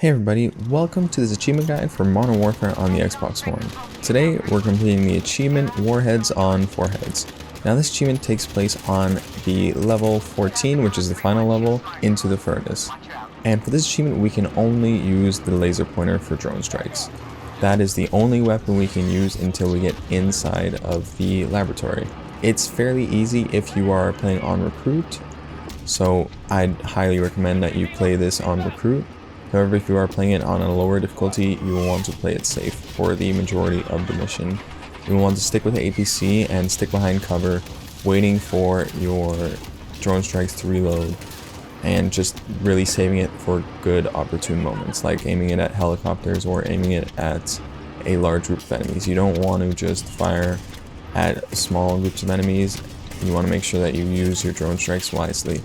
Hey everybody, welcome to this achievement guide for Modern Warfare on the Xbox One. Today we're completing the achievement Warheads on Foreheads. Now this achievement takes place on the level 14, which is the final level, into the furnace. And for this achievement we can only use the laser pointer for drone strikes. That is the only weapon we can use until we get inside of the laboratory. It's fairly easy if you are playing on Recruit, so I'd highly recommend that you play this on Recruit. However, if you are playing it on a lower difficulty, you will want to play it safe for the majority of the mission. You will want to stick with the APC and stick behind cover, waiting for your drone strikes to reload, and just really saving it for good opportune moments, like aiming it at helicopters or aiming it at a large group of enemies. You don't want to just fire at small groups of enemies. You want to make sure that you use your drone strikes wisely.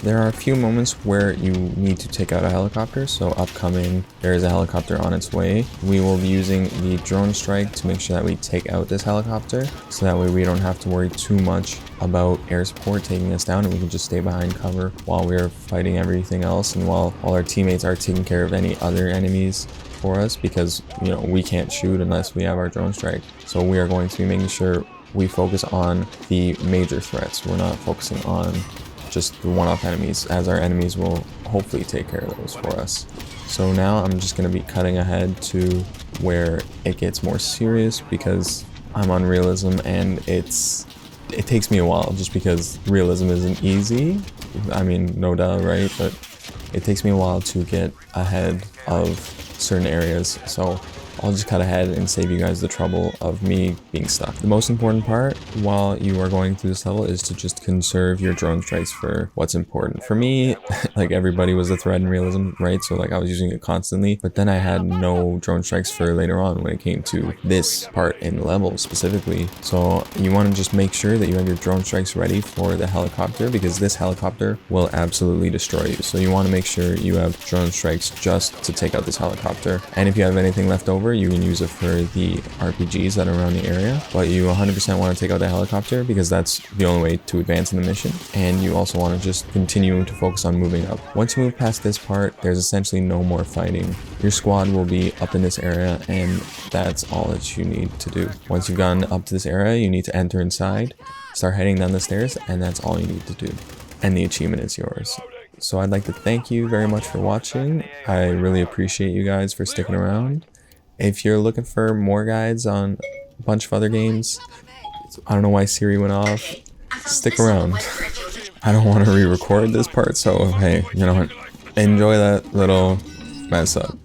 There are a few moments where you need to take out a helicopter, so upcoming there is a helicopter on its way. We will be using the drone strike to make sure that we take out this helicopter, so that way we don't have to worry too much about air support taking us down and we can just stay behind cover while we're fighting everything else and while all our teammates are taking care of any other enemies for us, because we can't shoot unless we have our drone strike. So we are going to be making sure we focus on the major threats. We're not focusing on just the one-off enemies, as our enemies will hopefully take care of those for us. So now I'm just going to be cutting ahead to where it gets more serious, because I'm on realism and it takes me a while, just because realism isn't easy. I mean, no doubt, right? But it takes me a while to get ahead of certain areas, so I'll just cut ahead and save you guys the trouble of me being stuck. The most important part while you are going through this level is to just conserve your drone strikes for what's important. For me, like everybody was a threat in realism, right? So like I was using it constantly, but then I had no drone strikes for later on when it came to this part in the level specifically. So you want to just make sure that you have your drone strikes ready for the helicopter, because this helicopter will absolutely destroy you. So you want to make sure you have drone strikes just to take out this helicopter. And if you have anything left over, you can use it for the RPGs that are around the area, but you 100% want to take out the helicopter because that's the only way to advance in the mission. And you also want to just continue to focus on moving up. Once you move past this part, there's essentially no more fighting. Your squad will be up in this area, and that's all that you need to do. Once you've gotten up to this area, you need to enter inside, start heading down the stairs, and that's all you need to do. And the achievement is yours. So I'd like to thank you very much for watching. I really appreciate you guys for sticking around. If you're looking for more guides on a bunch of other games, I don't know why Siri went off, stick around. I don't want to re-record this part, so hey, you know what, enjoy that little mess up.